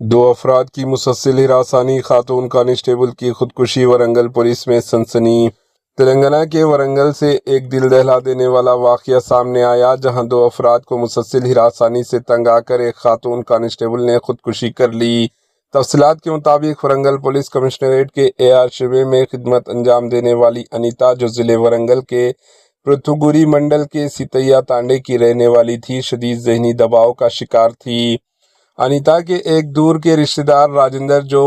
دو افراد کی مسلسل ہراسانی، خاتون کانسٹیبل کی خودکشی، ورنگل پولیس میں سنسنی۔ تلنگانہ کے ورنگل سے ایک دل دہلا دینے والا واقعہ سامنے آیا، جہاں دو افراد کو مسلسل ہراسانی سے تنگ آ کر ایک خاتون کانسٹیبل نے خودکشی کر لی۔ تفصیلات کے مطابق ورنگل پولیس کمشنریٹ کے AR شعبے میں خدمت انجام دینے والی انیتا، جو ضلع ورنگل کے پرتھوگوری منڈل کے سیتیا تانڈے کی رہنے والی تھی، شدید ذہنی دباؤ کا شکار تھی۔ انیتا کے ایک دور کے رشتہ دار راجندر، جو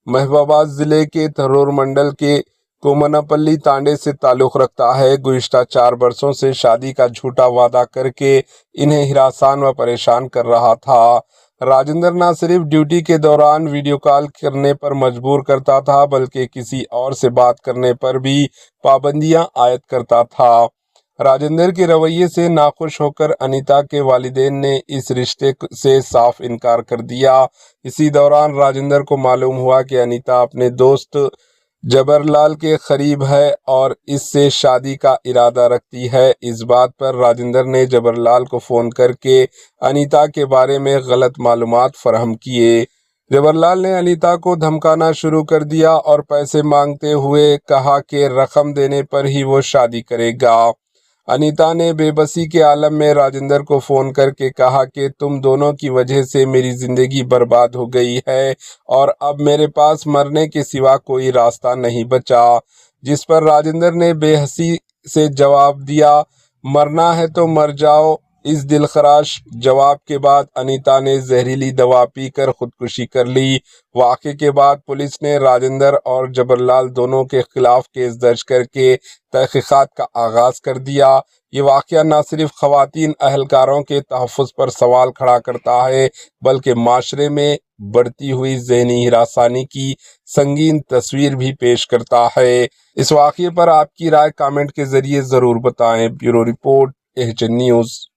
محبوباد ضلع کے تھرور منڈل کے کومناپلی تانڈے سے تعلق رکھتا ہے، گزشتہ 4 برسوں سے شادی کا جھوٹا وعدہ کر کے انہیں ہراساں و پریشان کر رہا تھا۔ راجندر نہ صرف ڈیوٹی کے دوران ویڈیو کال کرنے پر مجبور کرتا تھا، بلکہ کسی اور سے بات کرنے پر بھی پابندیاں عائد کرتا تھا۔ راجندر کے رویے سے ناخوش ہو کر انیتا کے والدین نے اس رشتے سے صاف انکار کر دیا۔ اسی دوران راجندر کو معلوم ہوا کہ انیتا اپنے دوست جبر لال کے قریب ہے اور اس سے شادی کا ارادہ رکھتی ہے۔ اس بات پر راجندر نے جبر لال کو فون کر کے انیتا کے بارے میں غلط معلومات فراہم کیے۔ جبر لال نے انیتا کو دھمکانا شروع کر دیا اور پیسے مانگتے ہوئے کہا کہ رقم دینے پر ہی وہ شادی کرے گا۔ انیتا نے بے بسی کے عالم میں راجندر کو فون کر کے کہا کہ تم دونوں کی وجہ سے میری زندگی برباد ہو گئی ہے اور اب میرے پاس مرنے کے سوا کوئی راستہ نہیں بچا، جس پر راجندر نے بے حسی سے جواب دیا، مرنا ہے تو مر جاؤ۔ اس دلخراش جواب کے بعد انیتا نے زہریلی دوا پی کر خودکشی کر لی۔ واقعے کے بعد پولیس نے راجندر اور جبر لال دونوں کے خلاف کیس درج کر کے تحقیقات کا آغاز کر دیا۔ یہ واقعہ نہ صرف خواتین اہلکاروں کے تحفظ پر سوال کھڑا کرتا ہے، بلکہ معاشرے میں بڑھتی ہوئی ذہنی ہراسانی کی سنگین تصویر بھی پیش کرتا ہے۔ اس واقعے پر آپ کی رائے کامنٹ کے ذریعے ضرور بتائیں۔ Bureau report, AHN news.